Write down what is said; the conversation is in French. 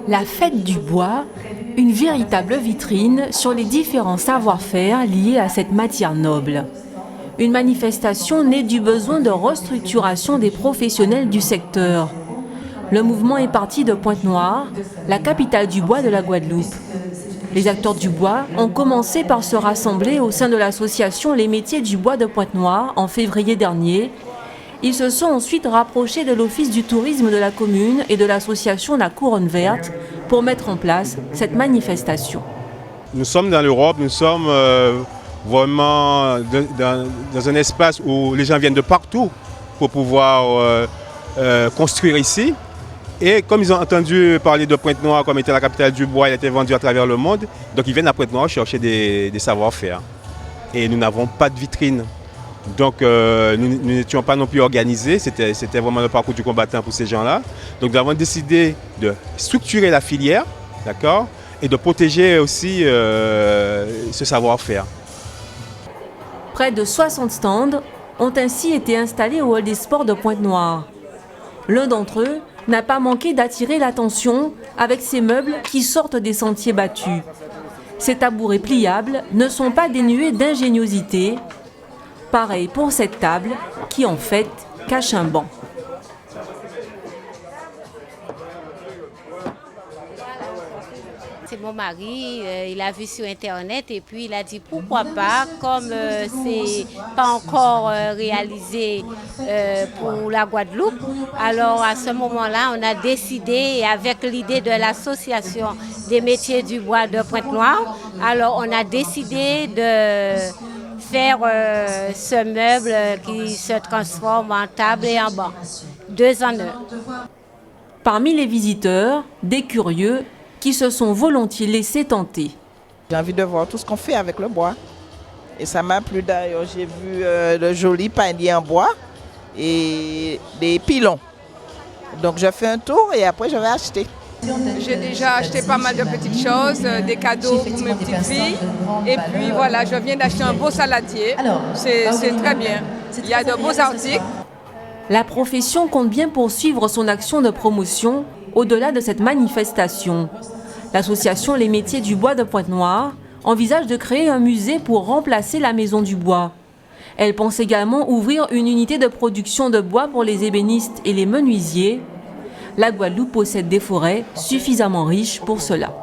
La fête du bois, une véritable vitrine sur les différents savoir-faire liés à cette matière noble. Une manifestation née du besoin de restructuration des professionnels du secteur. Le mouvement est parti de Pointe-Noire, la capitale du bois de la Guadeloupe. Les acteurs du bois ont commencé par se rassembler au sein de l'association Les Métiers du Bois de Pointe-Noire en février dernier. Ils se sont ensuite rapprochés de l'Office du tourisme de la commune et de l'association La Couronne Verte pour mettre en place cette manifestation. Nous sommes dans l'Europe, nous sommes vraiment dans un espace où les gens viennent de partout pour pouvoir construire ici. Et comme ils ont entendu parler de Pointe-Noire comme étant la capitale du bois, il a été vendu à travers le monde, donc ils viennent à Pointe-Noire chercher des savoir-faire. Et nous n'avons pas de vitrine. Donc nous n'étions pas non plus organisés, c'était vraiment le parcours du combattant pour ces gens-là. Donc nous avons décidé de structurer la filière, d'accord, et de protéger aussi ce savoir-faire. Près de 60 stands ont ainsi été installés au hall des sports de Pointe-Noire. L'un d'entre eux n'a pas manqué d'attirer l'attention avec ses meubles qui sortent des sentiers battus. Ces tabourets pliables ne sont pas dénués d'ingéniosité. Pareil pour cette table qui en fait cache un banc. C'est mon mari, il a vu sur internet et puis il a dit pourquoi pas, comme c'est pas encore réalisé pour la Guadeloupe. Alors à ce moment-là, on a décidé, avec l'idée de l'association des métiers du bois de Pointe-Noire, alors on a décidé de faire ce meuble qui se transforme en table et en banc, 2 en 1. Parmi les visiteurs, des curieux qui se sont volontiers laissés tenter. J'ai envie de voir tout ce qu'on fait avec le bois. Et ça m'a plu d'ailleurs, j'ai vu le joli panier en bois et des pilons. Donc je fais un tour et après je vais acheter. J'ai déjà acheté pas mal de petites choses, des cadeaux pour mes petites filles. Et puis voilà, je viens d'acheter un beau saladier. C'est très bien. Il y a de beaux articles. La profession compte bien poursuivre son action de promotion au-delà de cette manifestation. L'association Les Métiers du Bois de Pointe-Noire envisage de créer un musée pour remplacer la Maison du Bois. Elle pense également ouvrir une unité de production de bois pour les ébénistes et les menuisiers. La Guadeloupe possède des forêts suffisamment riches pour cela.